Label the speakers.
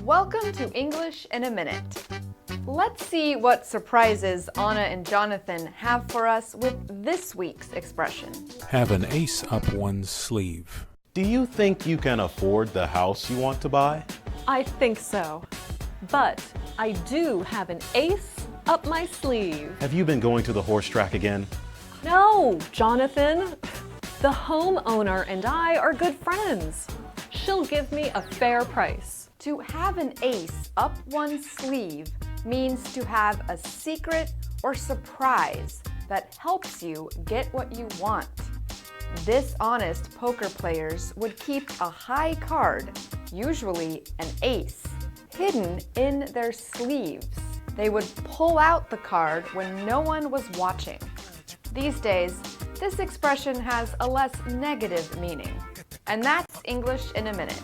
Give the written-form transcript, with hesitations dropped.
Speaker 1: Welcome to English in a Minute. Let's see what surprises Anna and Jonathan have for us with this week's expression.
Speaker 2: Have an ace up one's sleeve.
Speaker 3: Do you think you can afford the house you want to buy?
Speaker 4: I think so. But I do have an ace up my sleeve.
Speaker 3: Have you been going to the horse track again?
Speaker 4: No, Jonathan. The homeowner and I are good friends. She'll give me a fair price.
Speaker 1: To have an ace up one's sleeve means to have a secret or surprise that helps you get what you want. Dishonest poker players would keep a high card, usually an ace, hidden in their sleeves. They would pull out the card when no one was watching. These days, this expression has a less negative meaning. And that's English in a Minute.